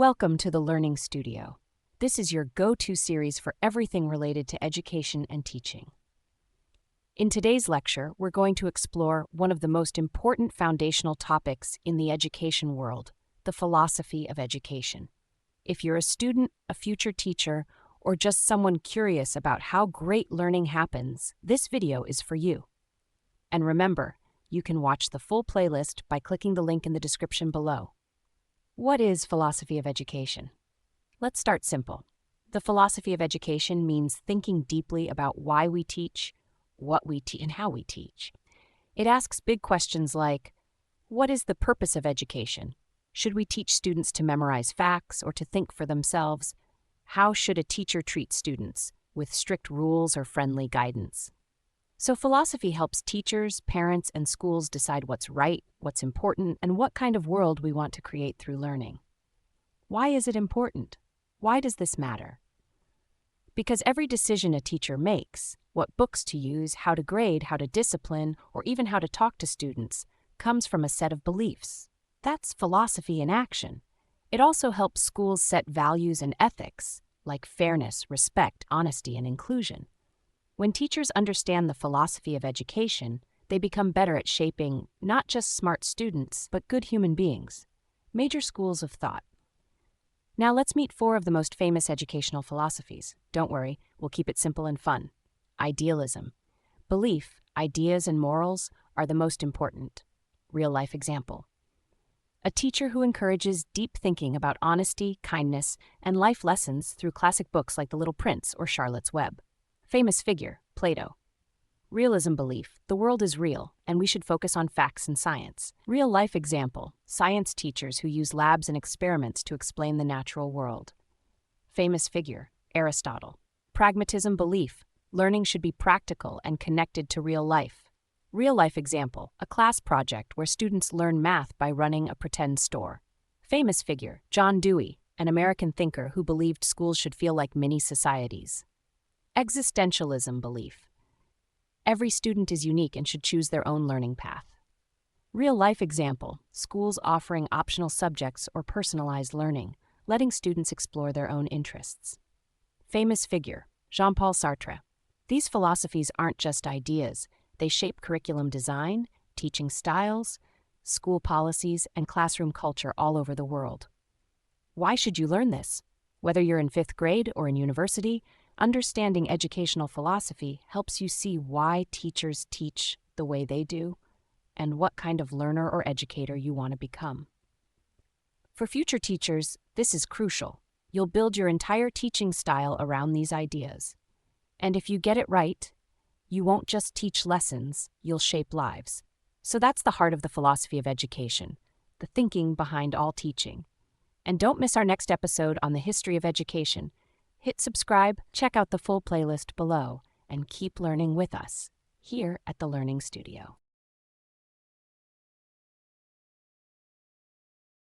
Welcome to the Learning Studio. This is your go-to series for everything related to education and teaching. In today's lecture, we're going to explore one of the most important foundational topics in the education world, the philosophy of education. If you're a student, a future teacher, or just someone curious about how great learning happens, this video is for you. And remember, you can watch the full playlist by clicking the link in the description below. What is philosophy of education? Let's start simple. The philosophy of education means thinking deeply about why we teach, what we teach, and how we teach. It asks big questions like, what is the purpose of education? Should we teach students to memorize facts or to think for themselves? How should a teacher treat students, with strict rules or friendly guidance? So philosophy helps teachers, parents, and schools decide what's right, what's important, and what kind of world we want to create through learning. Why is it important? Why does this matter? Because every decision a teacher makes, what books to use, how to grade, how to discipline, or even how to talk to students, comes from a set of beliefs. That's philosophy in action. It also helps schools set values and ethics, like fairness, respect, honesty, and inclusion. When teachers understand the philosophy of education, they become better at shaping not just smart students, but good human beings. Major schools of thought. Now let's meet 4 of the most famous educational philosophies. Don't worry, we'll keep it simple and fun. Idealism. Belief, ideas, and morals are the most important. Real-life example. A teacher who encourages deep thinking about honesty, kindness, and life lessons through classic books like The Little Prince or Charlotte's Web. Famous figure, Plato. Realism belief, the world is real, and we should focus on facts and science. Real-life example, science teachers who use labs and experiments to explain the natural world. Famous figure, Aristotle. Pragmatism belief, learning should be practical and connected to real life. Real-life example, a class project where students learn math by running a pretend store. Famous figure, John Dewey, an American thinker who believed schools should feel like mini-societies. Existentialism belief. Every student is unique and should choose their own learning path. Real-life example, schools offering optional subjects or personalized learning, letting students explore their own interests. Famous figure, Jean-Paul Sartre. These philosophies aren't just ideas, they shape curriculum design, teaching styles, school policies, and classroom culture all over the world. Why should you learn this? Whether you're in 5th grade or in university, understanding educational philosophy helps you see why teachers teach the way they do and what kind of learner or educator you want to become. For future teachers, this is crucial. You'll build your entire teaching style around these ideas. And if you get it right, you won't just teach lessons, you'll shape lives. So that's the heart of the philosophy of education, the thinking behind all teaching. And don't miss our next episode on the history of education. Hit subscribe, check out the full playlist below, and keep learning with us here at the Learning Studio.